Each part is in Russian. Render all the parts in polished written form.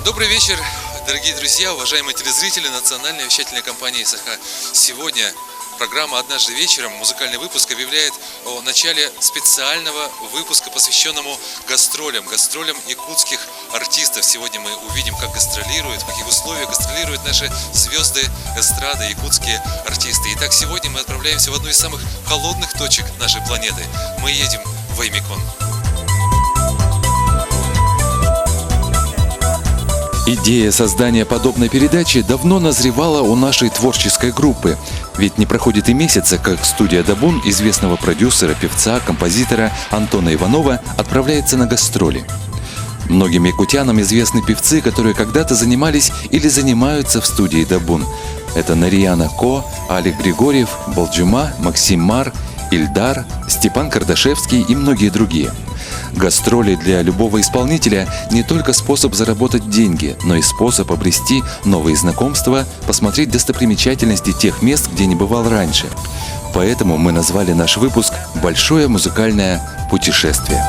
Добрый вечер, дорогие друзья, уважаемые телезрители национальной вещательной компании СХ. Сегодня программа «Однажды вечером», музыкальный выпуск, объявляет о начале специального выпуска, посвященному гастролям якутских артистов. Сегодня мы увидим, как гастролируют, в каких условиях гастролируют наши звезды эстрады, якутские артисты. Итак, сегодня мы отправляемся в одну из самых холодных точек нашей планеты. Мы едем в Аймикон. Идея создания подобной передачи давно назревала у нашей творческой группы. Ведь не проходит и месяца, как студия Дабун известного продюсера, певца, композитора Антона Иванова отправляется на гастроли. Многим якутянам известны певцы, которые когда-то занимались или занимаются в студии Дабун. Это Нарияна Ко, Алик Григорьев, Балджима, Максим Мар, Ильдар, Степан Кардашевский и многие другие. Гастроли для любого исполнителя не только способ заработать деньги, но и способ обрести новые знакомства, посмотреть достопримечательности тех мест, где не бывал раньше. Поэтому мы назвали наш выпуск «Большое музыкальное путешествие».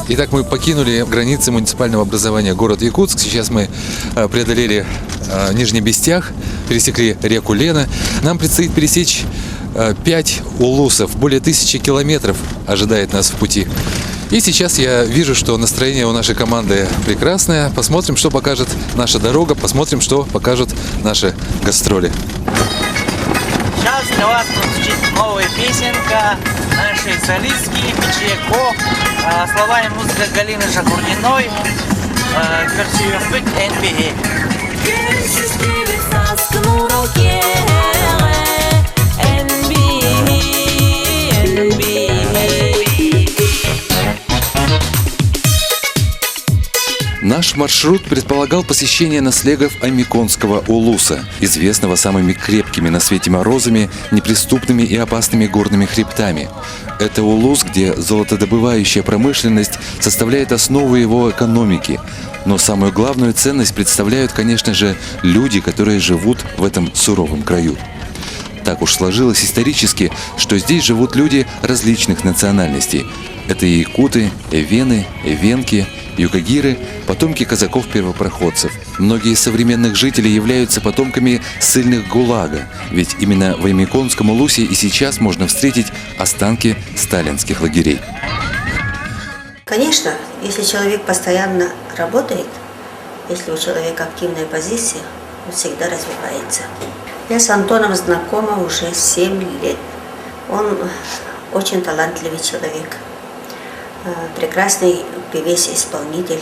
Итак, мы покинули границы муниципального образования город Якутск. Сейчас мы преодолели Нижний Бестях, пересекли реку Лена. Нам предстоит пересечь 5 улусов, более 1000 километров ожидает нас в пути. И сейчас я вижу, что настроение у нашей команды прекрасное. Посмотрим, что покажет наша дорога, посмотрим, что покажут наши гастроли. Сейчас для вас прозвучит новая песенка нашей солистки Мичия Ко, слова и музыка Галины Жакурниной, версию «Быть NBA». Наш маршрут предполагал посещение наследов Аймиконского улуса, известного самыми крепкими на свете морозами, неприступными и опасными горными хребтами. Это улус, где золотодобывающая промышленность составляет основу его экономики. Но самую главную ценность представляют, конечно же, люди, которые живут в этом суровом краю. Так уж сложилось исторически, что здесь живут люди различных национальностей. Это и якуты, эвены, эвенки, юкагиры, потомки казаков-первопроходцев. Многие из современных жителей являются потомками ссыльных ГУЛАГа, ведь именно в Аймиконском улусе и сейчас можно встретить останки сталинских лагерей. Конечно, если человек постоянно работает, если у человека активная позиция, он всегда развивается. Я с Антоном знакома уже 7 лет. Он очень талантливый человек. Прекрасный певец, исполнитель,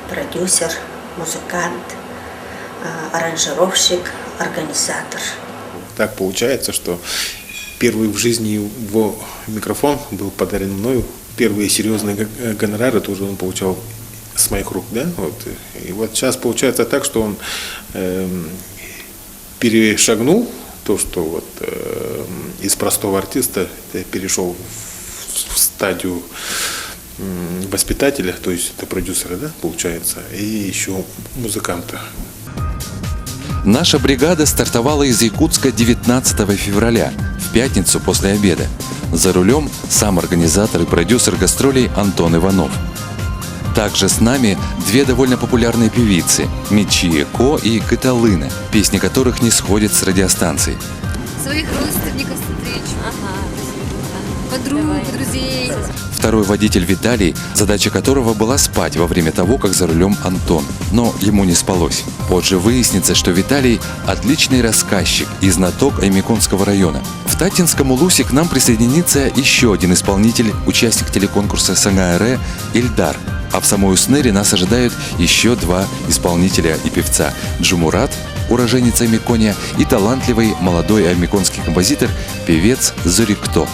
продюсер, музыкант, аранжировщик, организатор. Так получается, что первый в жизни его микрофон был подарен мною. Первые серьезные гонорары тоже он получал с моих рук, да? Вот. И вот сейчас получается так, что он перешагнул то, что вот из простого артиста перешел в стадию воспитателя, то есть это продюсера, да, получается, и еще музыканта. Наша бригада стартовала из Якутска 19 февраля, в пятницу после обеда. За рулем сам организатор и продюсер гастролей Антон Иванов. Также с нами две довольно популярные певицы – Мичия Ко и Каталына, песни которых не сходят с радиостанций. Своих родственников встречу, подруг, друзей. Второй водитель Виталий, задача которого была спать во время того, как за рулем Антон. Но ему не спалось. Позже выяснится, что Виталий – отличный рассказчик и знаток Аймиконского района. В Татинском улусе к нам присоединится еще один исполнитель, участник телеконкурса СНГР Ильдар. А в самой Уснере нас ожидают еще 2 исполнителя и певца – Джумурат, уроженец Аймикония, и талантливый молодой аймиконский композитор, певец Зорикто.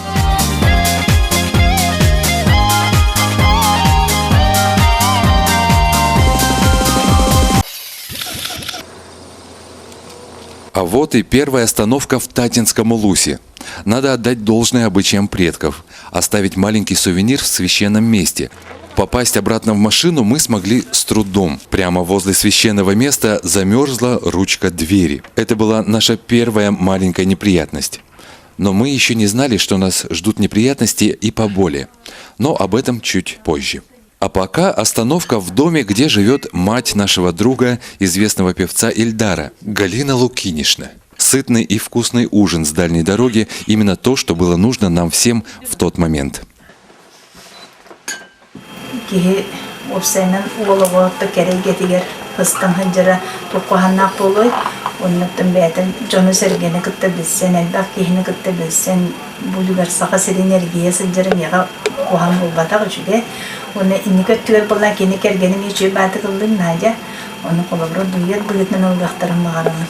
А вот и первая остановка в Татинском улусе. Надо отдать должное обычаям предков, оставить маленький сувенир в священном месте. Попасть обратно в машину мы смогли с трудом. Прямо возле священного места замерзла ручка двери. Это была наша первая маленькая неприятность. Но мы еще не знали, что нас ждут неприятности и поболи. Но об этом чуть позже. А пока остановка в доме, где живет мать нашего друга, известного певца Ильдара, Галина Лукинишна. Сытный и вкусный ужин с дальней дороги – именно то, что было нужно нам всем в тот момент. Оннаттан бәтен жоны сәргені күтті білсен, әлбәқ кейіні күтті білсен, бұлығар сақа сірен әргейесі жүрін еға қоған болбатақ үшіде. Оны инекі түгер болған кейіні кәргенім еші бәті қылдың надя, оны қолабыры дует бұғытын олғақтарын мағарымын.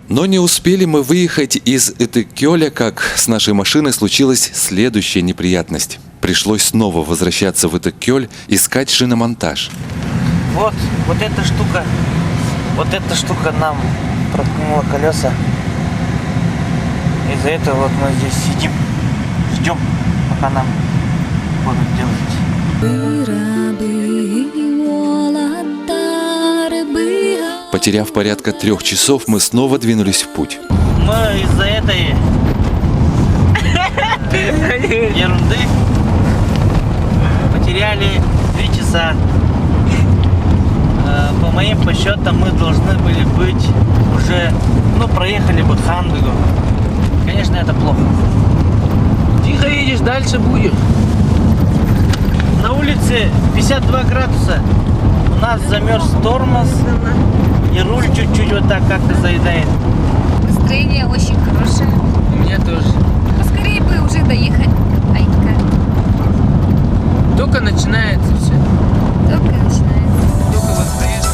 Но не успели мы выехать из Этекёля, как с нашей машиной случилась следующая неприятность. Пришлось снова возвращаться в Этекёль, искать шиномонтаж. Вот эта штука нам проткнула колеса. Из-за этого вот мы здесь сидим, ждем, пока нам будут делать. Потеряв порядка 3 часов, мы снова двинулись в путь. Мы из-за этой ерунды потеряли 3 часа. По моим подсчетам мы должны были быть уже, проехали бы Хандыгу. Конечно, это плохо. Тихо едешь, дальше будешь. На улице 52 градуса. У нас замерз тормоз. И руль чуть-чуть вот так как-то заедает. Настроение очень хорошее. У меня тоже. Поскорее бы уже доехать, Айка. Только начинается все. Только начинается. Только вот проезд.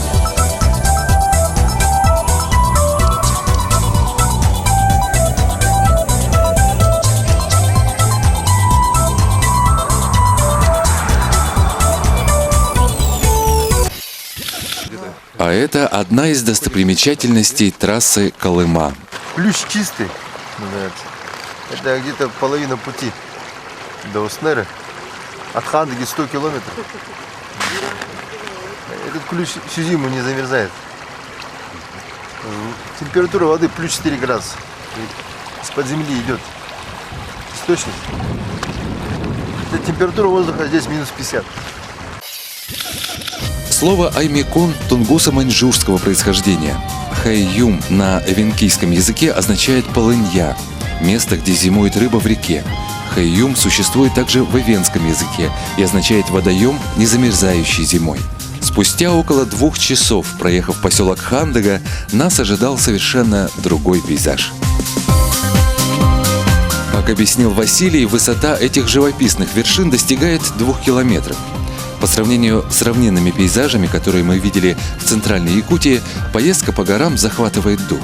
А это одна из достопримечательностей трассы Колыма. Ключ чистый, называется. Это где-то половина пути до Уснера. От Хандыги 100 километров. Этот ключ всю зиму не замерзает. Температура воды плюс 4 градуса. Из-под земли идет источник. Температура воздуха здесь минус 50. Слово «аймекон» тунгуса-маньчжурского происхождения. «Хайюм» на эвенкийском языке означает «полынья» – место, где зимует рыба в реке. «Хайюм» существует также в эвенском языке и означает «водоем, не замерзающий зимой». Спустя около 2 часов, проехав поселок Хандыга, нас ожидал совершенно другой пейзаж. Как объяснил Василий, высота этих живописных вершин достигает 2 километров. По сравнению с равнинными пейзажами, которые мы видели в Центральной Якутии, поездка по горам захватывает дух.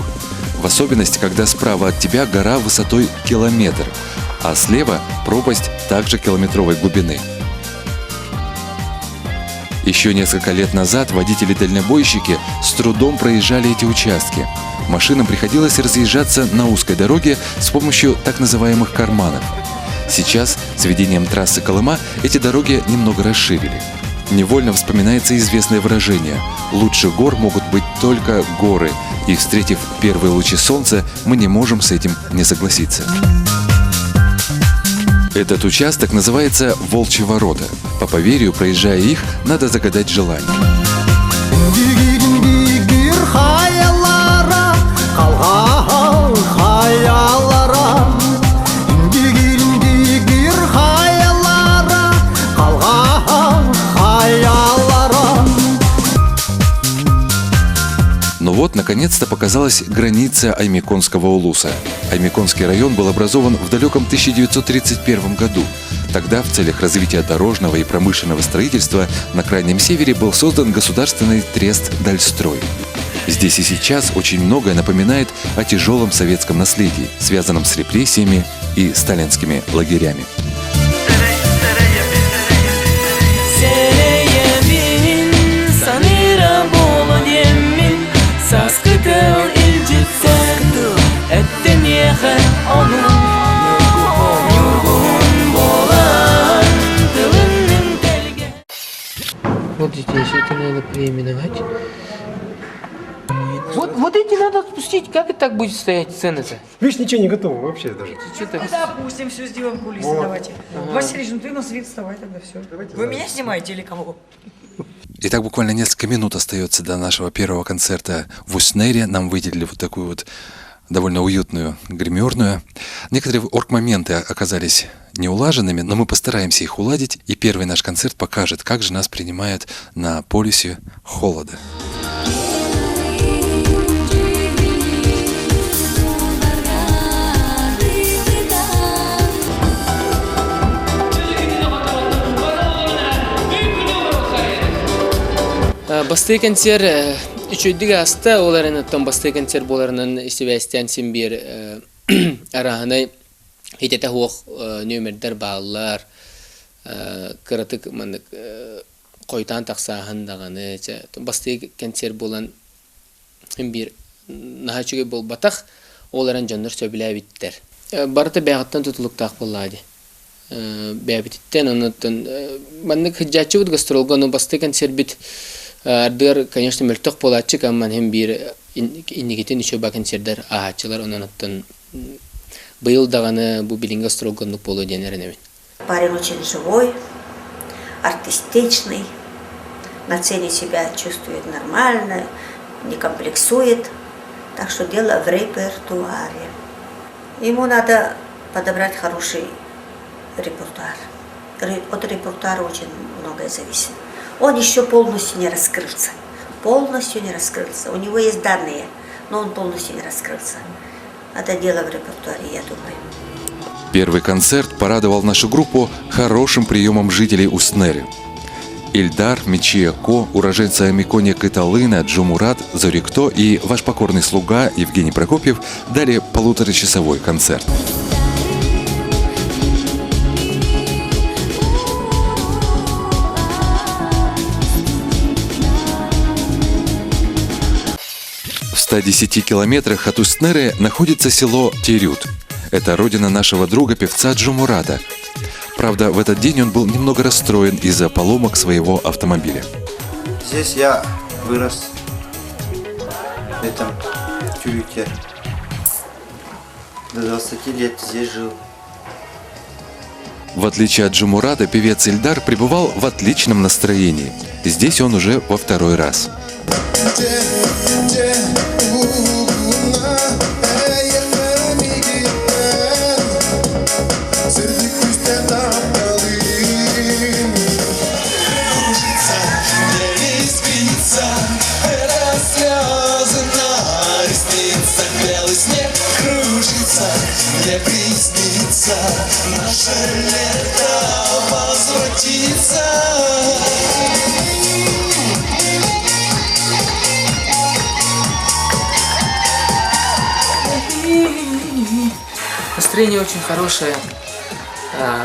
В особенности, когда справа от тебя гора высотой километр, а слева пропасть также километровой глубины. Еще несколько лет назад водители-дальнобойщики с трудом проезжали эти участки. Машинам приходилось разъезжаться на узкой дороге с помощью так называемых карманов. Сейчас, с введением трассы Колыма, эти дороги немного расширили. Невольно вспоминается известное выражение «Лучше гор могут быть только горы», и, встретив первые лучи солнца, мы не можем с этим не согласиться. Этот участок называется «Волчьи ворота». По поверью, проезжая их, надо загадать желание. Но вот, наконец-то, показалась граница Аймеконского улуса. Аймеконский район был образован в далеком 1931 году. Тогда в целях развития дорожного и промышленного строительства на Крайнем Севере был создан государственный трест «Дальстрой». Здесь и сейчас очень многое напоминает о тяжелом советском наследии, связанном с репрессиями и сталинскими лагерями. Вот здесь это надо переименовать. Вот эти надо отпустить. Как это так будет стоять цены-то? Видишь, ничего не готово вообще даже. Что-то... Да, опустим, все сделаем кулисы, Вот. давайте. Василий, ну ты на свет вставай тогда, все. Вы меня снимаете или кого? Итак, буквально несколько минут остается до нашего первого концерта в Уснере. Нам выделили вот такую вот довольно уютную гримерную. Некоторые оргмоменты оказались неулаженными, но мы постараемся их уладить, и первый наш концерт покажет, как же нас принимают на полюсе холода. Басты концерт üçüncü hasta olarının tam bastığı konser bolarının Sebastian Simbir arahına hitete hoq nömerler bağlar kıratık manık koytan taqsahan dağını bastığı konser bolan bir nahaçıgı bol bataq oların canlar söbülə bitler. Barıta bəğattan tutuluq taq bolladı. Bəbititten ondan manık hıccatçı bud gastrolgonu bastığı konser bit Ардыр, конечно, мөлтөк болатчык, амма hem bir иннигитин ишө ба концерттер аачылар онан оттон быйыл даганы бу билинге строгонлук болуу денерин эмин. Парень очень живой, артистичный, на сцене себя чувствует нормально, не комплексует. Так что дело в репертуаре. Ему надо подобрать хороший репертуар. От репертуара очень многое зависит. Он еще полностью не раскрылся. Полностью не раскрылся. У него есть данные, но он полностью не раскрылся. Это дело в репертуаре, я думаю. Первый концерт порадовал нашу группу хорошим приемом жителей Уснеры. Ильдар, Мечия Ко, уроженцы Амикония Кыталына, Джумурат, Зорикто и ваш покорный слуга Евгений Прокопьев дали полуторачасовой концерт. В 110 километрах от Уснеры находится село Терют. Это родина нашего друга-певца Джумурата. Правда, в этот день он был немного расстроен из-за поломок своего автомобиля. Здесь я вырос, в этом Тюрюте. До 20 лет здесь жил. В отличие от Джумурата, певец Ильдар пребывал в отличном настроении. Здесь он уже во второй раз. Мне приснится наше лето возвратится. Настроение очень хорошее.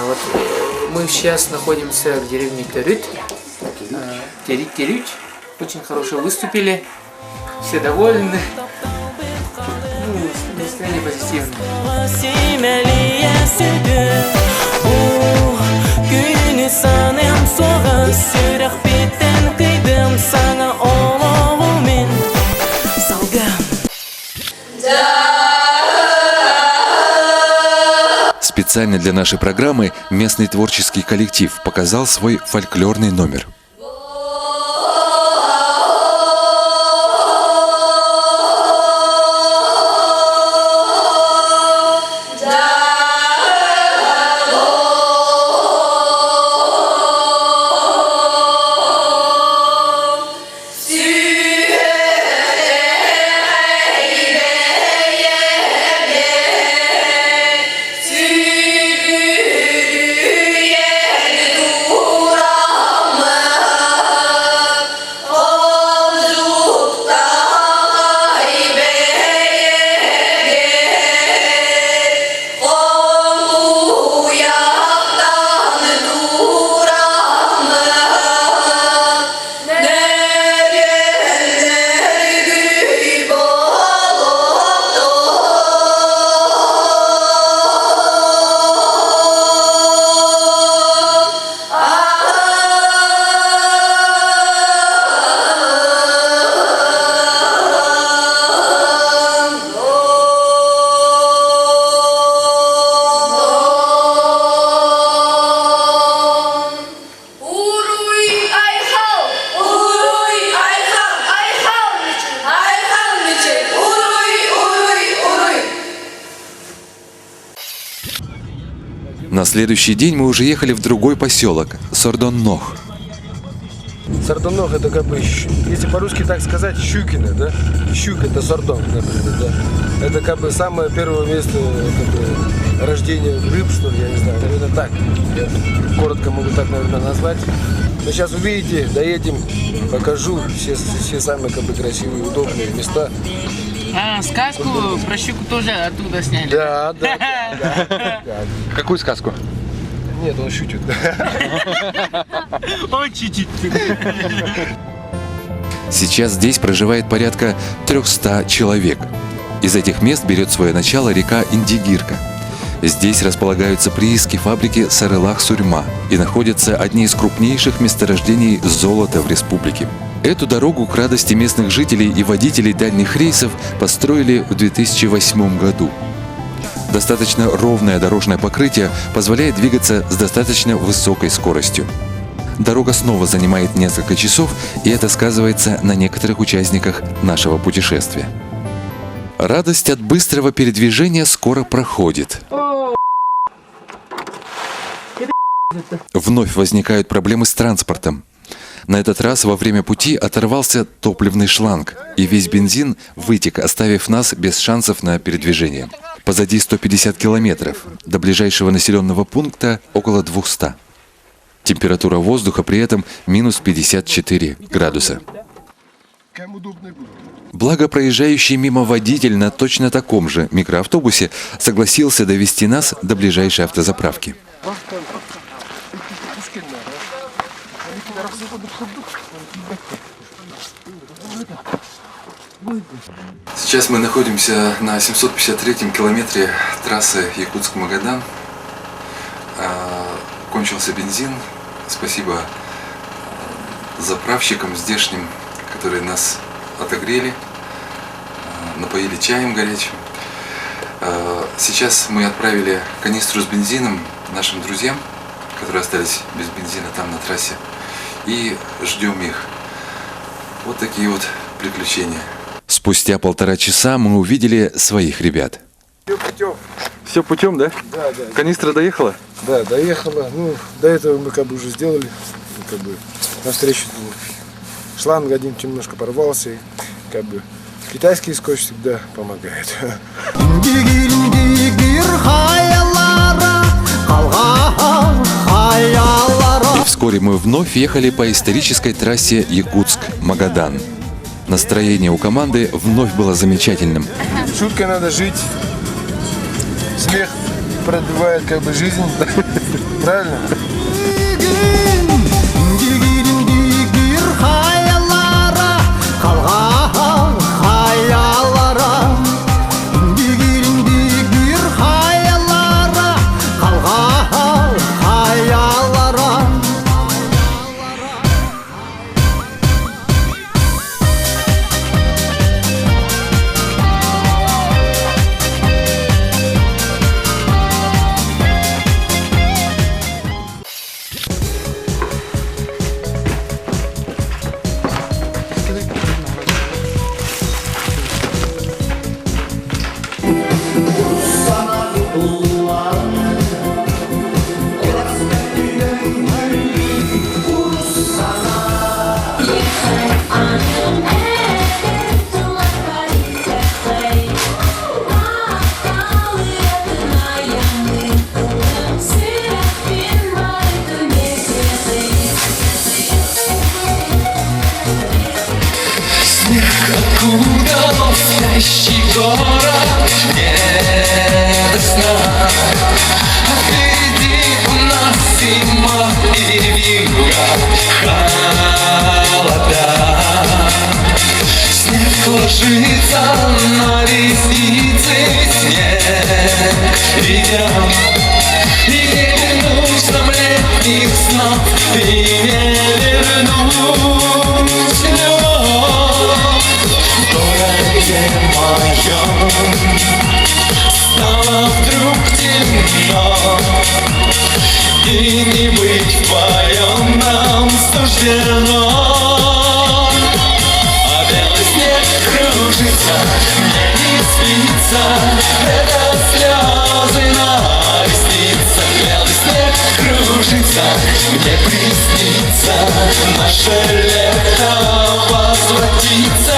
Вот мы сейчас находимся в деревне Терют. Терють. Очень хорошо выступили. Все довольны. Настроение позитивное. Специально для нашей программы местный творческий коллектив показал свой фольклорный номер. следующий день мы уже ехали в другой поселок – Сордоннох. Сордоннох это как бы, если по-русски так сказать, Щукино, да? Щук это Сордон, например, да? Это как бы самое первое место как бы, рождения рыб, что ли, я не знаю, наверное, так. Я коротко могу так, наверное, назвать. Но сейчас увидите, доедем, покажу все самые как бы красивые, удобные места. А, сказку про щуку тоже оттуда сняли? Да. Какую сказку? Нет, он шутит. Он чуть-чуть. Сейчас здесь проживает порядка 300 человек. Из этих мест берет свое начало река Индигирка. Здесь располагаются прииски фабрики Сарылах-Сурьма и находятся одни из крупнейших месторождений золота в республике. Эту дорогу к радости местных жителей и водителей дальних рейсов построили в 2008 году. Достаточно ровное дорожное покрытие позволяет двигаться с достаточно высокой скоростью. Дорога снова занимает несколько часов, и это сказывается на некоторых участниках нашего путешествия. Радость от быстрого передвижения скоро проходит. Вновь возникают проблемы с транспортом. На этот раз во время пути оторвался топливный шланг, и весь бензин вытек, оставив нас без шансов на передвижение. Позади 150 километров, до ближайшего населенного пункта около 200. Температура воздуха при этом минус 54 градуса. Благо, проезжающий мимо водитель на точно таком же микроавтобусе согласился довести нас до ближайшей автозаправки. Сейчас мы находимся на 753-м километре трассы Якутск-Магадан. Кончился бензин. Спасибо заправщикам здешним, которые нас отогрели, напоили чаем горячим. Сейчас мы отправили канистру с бензином нашим друзьям, которые остались без бензина там на трассе, и ждем их. Вот такие вот приключения. Спустя 1,5 часа мы увидели своих ребят. Все путем, да? Да. Канистра доехала? Да, доехала. Ну, до этого мы как бы уже сделали, как бы навстречу шланг один немножко порвался, и как бы китайский скотч всегда помогает. И вскоре мы вновь ехали по исторической трассе Якутск-Магадан. Настроение у команды вновь было замечательным. Шуткой надо жить. Смех продлевает как бы жизнь. Правильно? Откуда спящий город нет сна? А впереди у нас зима и вьюга холода. Снег ложится на ресницы, снег идет. И не вернусь нам летних снов, и не вернусь любовь. В городе моем стало вдруг темно, и не быть вдвоем нам суждено. А белый снег кружится, мне не спится, это слезы на ресницах. Белый снег улицах, где приснится наше лето возвратится.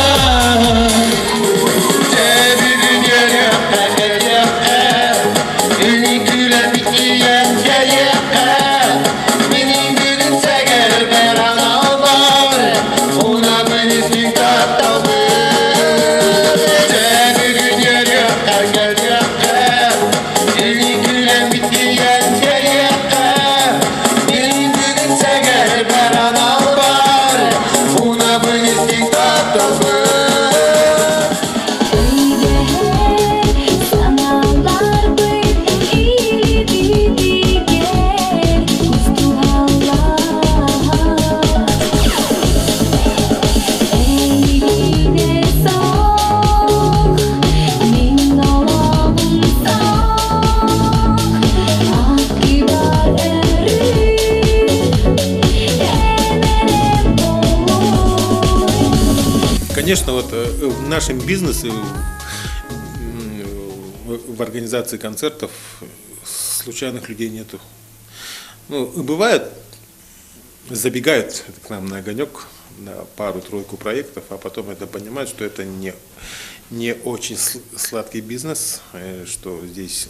Конечно, вот в нашем бизнесе, в организации концертов случайных людей нету. Ну, бывает, забегают к нам на огонек, на пару-тройку проектов, а потом это понимают, что это не очень сладкий бизнес, что здесь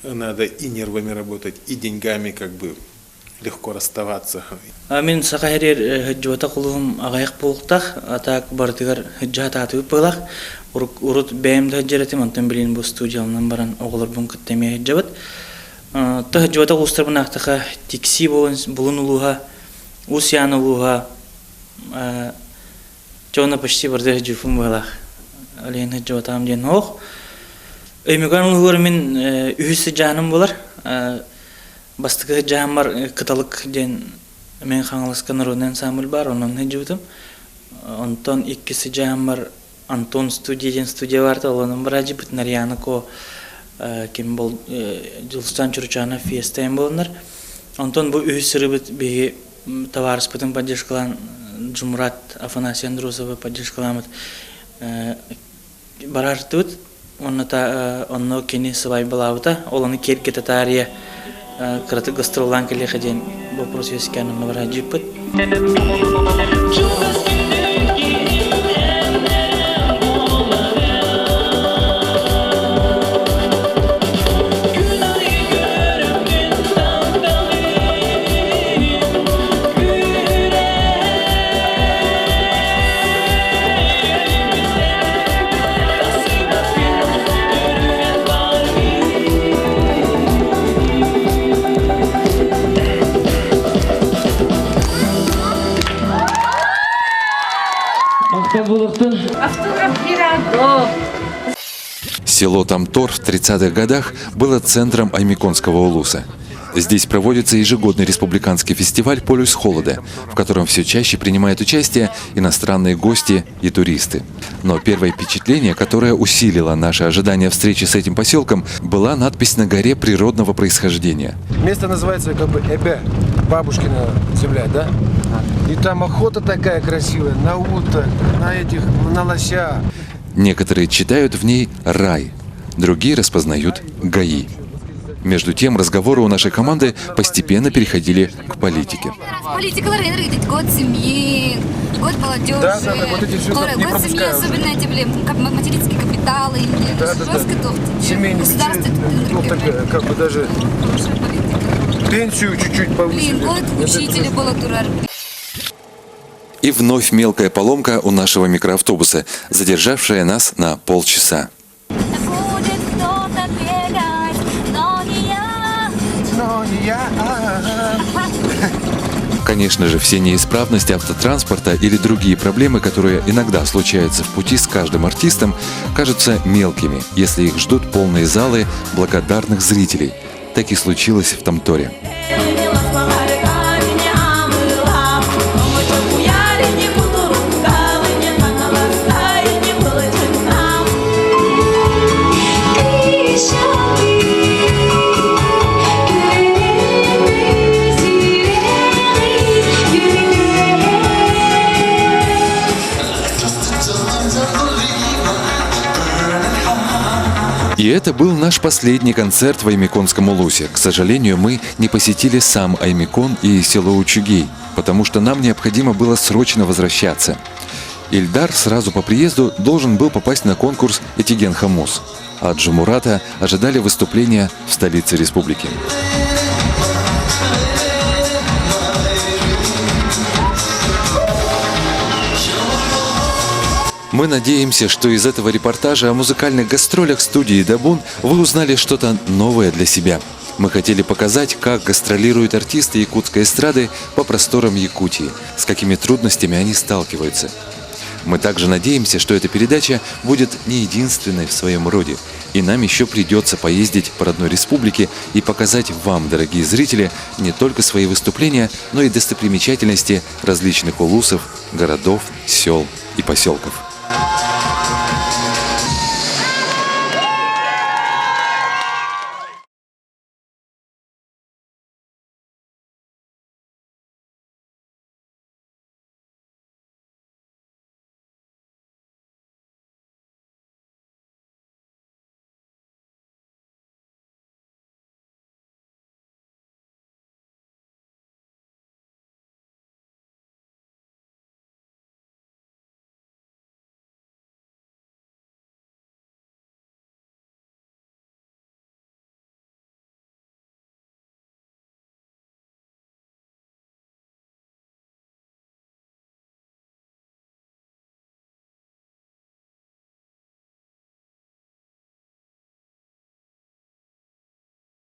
надо и нервами работать, и деньгами как бы легко расставаться. Мен сақайрер хыджуата кулум агаяк болуктах, атак бартыгар хыджата атып пылах, урут бәймді хыджаратым, антон билин бу студиялынан баран оғылар бун кыттеме хыджабат. Та хыджуата кулустар бунақтыға тикси болын улуға, усян улуға, чона почти барды хыджуфым былах. Алейн хыджуата амден оқ. Өймеган улуғар мен үйісі жаным болар. Бастығы жамар кыталык ден мен хаңаласкан роден самыл бар, онын хыджутым. Онтон иккisi жамар Антон студия барды, олының бір ажи бұт нарияны ко кем бол жылыстан чурчана фестайм болынар. Онтон бұл үйсірі бұт беге товарыс бұтын поддержкалан Джумрат Афанасий Андрусовы поддержкаламыд барарты бұт. Онны кені сывай балауыта, оланы керке татария Краты гастролан келе ходен вопрос есть кян на враджипет. Село Тамтор в 30-х годах было центром Аймиконского улуса. Здесь проводится ежегодный республиканский фестиваль «Полюс холода», в котором все чаще принимают участие иностранные гости и туристы. Но первое впечатление, которое усилило наше ожидание встречи с этим поселком, была надпись на горе природного происхождения. Место называется как бы Эбе, бабушкина земля, да? И там охота такая красивая, на уток, на лося. Некоторые читают в ней «рай», другие распознают «гаи». Между тем, разговоры у нашей команды постепенно переходили к политике. Политика, год семьи, год молодежи, да, вот эти все год семьи, особенно эти, как материнские капиталы, семейные как бы даже пенсию чуть-чуть повысили. Год учителя было дурак. И вновь мелкая поломка у нашего микроавтобуса, задержавшая нас на полчаса. Конечно же, все неисправности автотранспорта или другие проблемы, которые иногда случаются в пути с каждым артистом, кажутся мелкими, если их ждут полные залы благодарных зрителей. Так и случилось в Тамторе. И И это был наш последний концерт в Аймиконском улусе. К сожалению, мы не посетили сам Аймикон и село Учугей, потому что нам необходимо было срочно возвращаться. Ильдар сразу по приезду должен был попасть на конкурс «Этиген Хамус», а Джумурата ожидали выступления в столице республики. Мы надеемся, что из этого репортажа о музыкальных гастролях студии «Дабун» вы узнали что-то новое для себя. Мы хотели показать, как гастролируют артисты якутской эстрады по просторам Якутии, с какими трудностями они сталкиваются. Мы также надеемся, что эта передача будет не единственной в своем роде, и нам еще придется поездить по родной республике и показать вам, дорогие зрители, не только свои выступления, но и достопримечательности различных улусов, городов, сел и поселков.